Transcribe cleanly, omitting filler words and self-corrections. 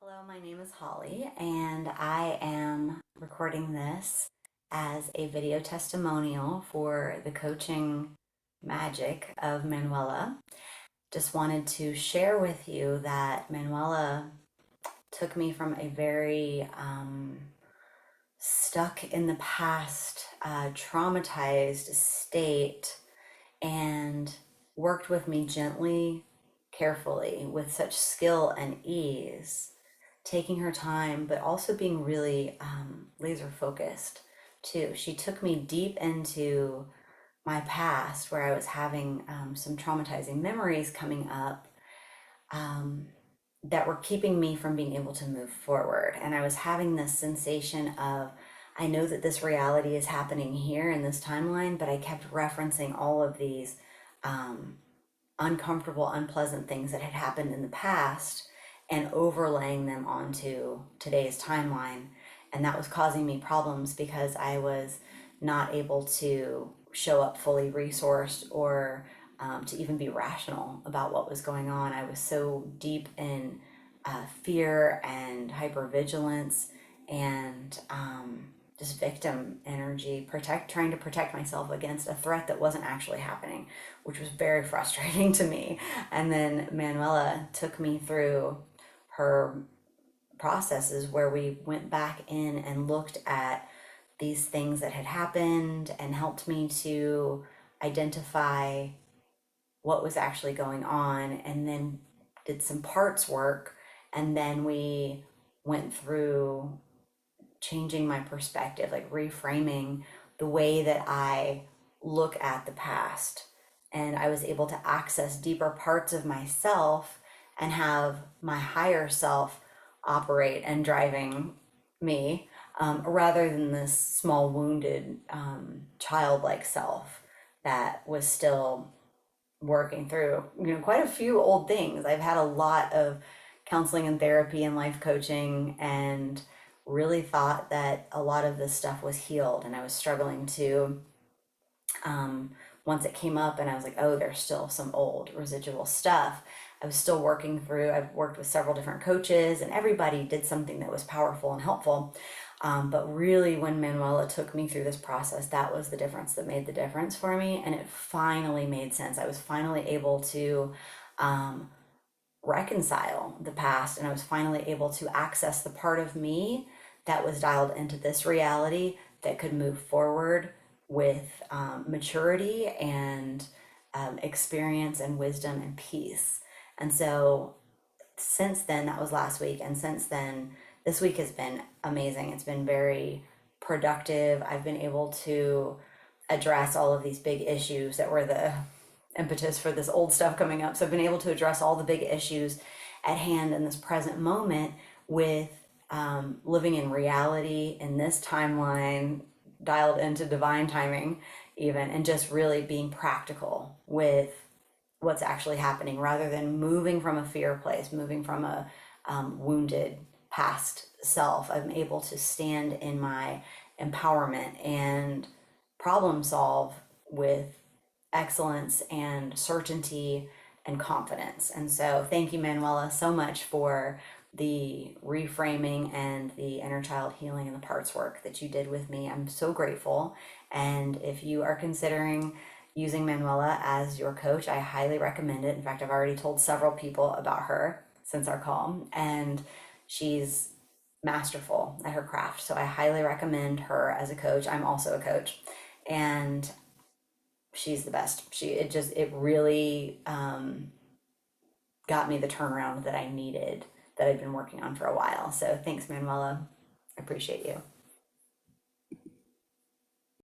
Hello, my name is Holly, and I am recording this as a video testimonial for the coaching magic of Manuela. Just wanted to share with you that Manuela took me from a very stuck in the past, traumatized state and worked with me gently, carefully, with such skill and ease, taking her time, but also being really laser focused too. She took me deep into my past where I was having some traumatizing memories coming up that were keeping me from being able to move forward. And I was having this sensation of, I know that this reality is happening here in this timeline, but I kept referencing all of these uncomfortable, unpleasant things that had happened in the past and overlaying them onto today's timeline. And that was causing me problems because I was not able to show up fully resourced or to even be rational about what was going on. I was so deep in fear and hypervigilance and just victim energy, trying to protect myself against a threat that wasn't actually happening, which was very frustrating to me. And then Manuela took me through her processes where we went back in and looked at these things that had happened and helped me to identify what was actually going on, and then did some parts work, and then we went through changing my perspective, like reframing the way that I look at the past. And I was able to access deeper parts of myself and have my higher self operate and driving me, rather than this small, wounded, childlike self that was still working through, quite a few old things. I've had a lot of counseling and therapy and life coaching, and really thought that a lot of this stuff was healed. And I was struggling to, once it came up and I was like, oh, there's still some old residual stuff. I was still working through, I've worked with several different coaches, and everybody did something that was powerful and helpful. But really, when Manuela took me through this process, that was the difference that made the difference for me. And it finally made sense. I was finally able to reconcile the past, and I was finally able to access the part of me that was dialed into this reality that could move forward with maturity and experience and wisdom and peace. And so since then, that was last week, and since then, this week has been amazing. It's been very productive. I've been able to address all of these big issues that were the impetus for this old stuff coming up. So I've been able to address all the big issues at hand in this present moment with living in reality in this timeline, dialed into divine timing, even, and just really being practical with what's actually happening rather than moving from a fear place, moving from a wounded past self. I'm able to stand in my empowerment and problem solve with excellence and certainty and confidence. And so thank you, Manuela, so much for the reframing and the inner child healing and the parts work that you did with me. I'm so grateful. And if you are considering using Manuela as your coach, I highly recommend it. In fact, I've already told several people about her since our call, and she's masterful at her craft. So I highly recommend her as a coach. I'm also a coach, and she's the best. It really got me the turnaround that I needed, that I've been working on for a while. So thanks, Manuela. I appreciate you.